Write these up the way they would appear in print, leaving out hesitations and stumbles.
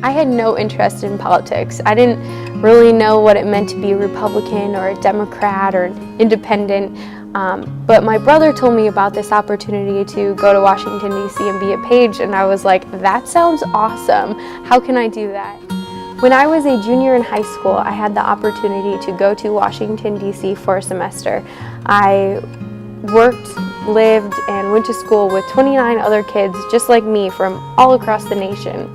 I had no interest in politics. I didn't really know what it meant to be a Republican or a Democrat or an independent, but my brother told me about this opportunity to go to Washington, D.C. and be a page, and I was like, that sounds awesome. How can I do that? When I was a junior in high school, I had the opportunity to go to Washington, D.C. for a semester. I worked, lived, and went to school with 29 other kids just like me from all across the nation.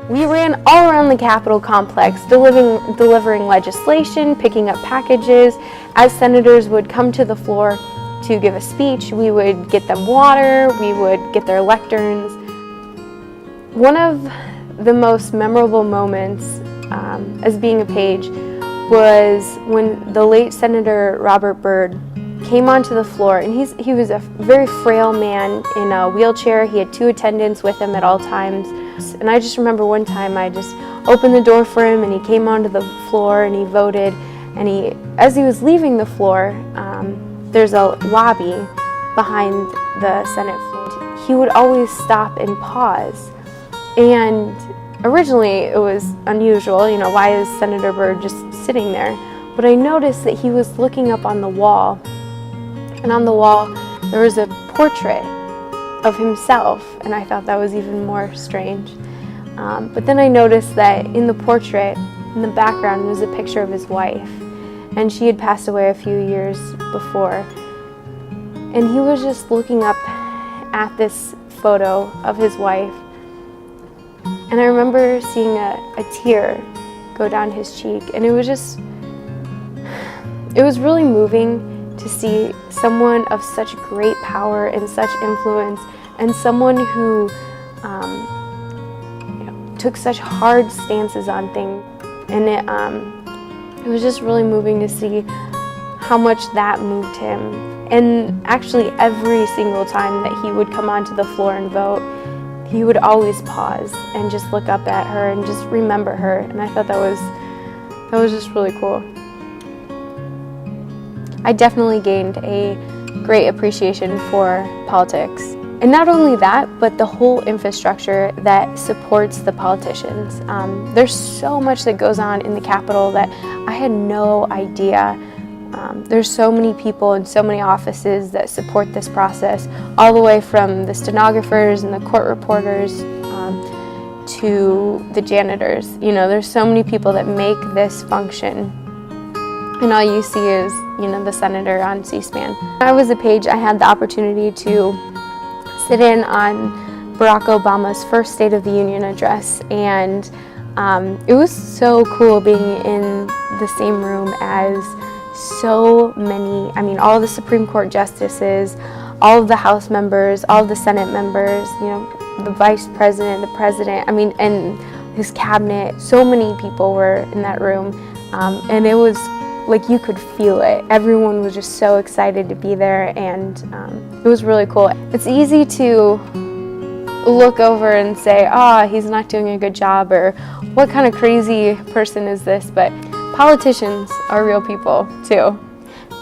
We ran all around the Capitol complex, delivering legislation, picking up packages. As senators would come to the floor to give a speech, we would get them water, we would get their lecterns. One of the most memorable moments as being a page was when the late Senator Robert Byrd came onto the floor, and he was a very frail man in a wheelchair. He had 2 attendants with him at all times. And I just remember one time I just opened the door for him and he came onto the floor and he voted, and as he was leaving the floor, there's a lobby behind the Senate floor. He would always stop and pause, and originally it was unusual, why is Senator Byrd just sitting there? But I noticed that he was looking up on the wall, and on the wall there was a portrait of himself, and I thought that was even more strange. But then I noticed that in the portrait, in the background, was a picture of his wife, and she had passed away a few years before. And he was just looking up at this photo of his wife, and I remember seeing a tear go down his cheek, and it was really moving to see someone of such great power and such influence, and someone who took such hard stances on things. And it was just really moving to see how much that moved him. And actually every single time that he would come onto the floor and vote, he would always pause and just look up at her and just remember her. And I thought that was just really cool. I definitely gained a great appreciation for politics. And not only that, but the whole infrastructure that supports the politicians. There's so much that goes on in the Capitol that I had no idea. There's so many people and so many offices that support this process, all the way from the stenographers and the court reporters to the janitors. There's so many people that make this function, and all you see is, the senator on C-SPAN. When I was a page, I had the opportunity to sit in on Barack Obama's first State of the Union address, and it was so cool being in the same room as so many, all the Supreme Court justices, all of the House members, all of the Senate members, the Vice President, the President, and his cabinet. So many people were in that room, and it was like you could feel it. Everyone was just so excited to be there, and it was really cool. It's easy to look over and say, he's not doing a good job, or what kind of crazy person is this? But politicians are real people too.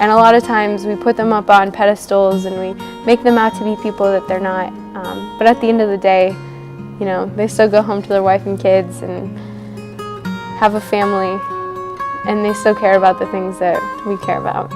And a lot of times we put them up on pedestals and we make them out to be people that they're not. But at the end of the day, they still go home to their wife and kids and have a family, and they still care about the things that we care about.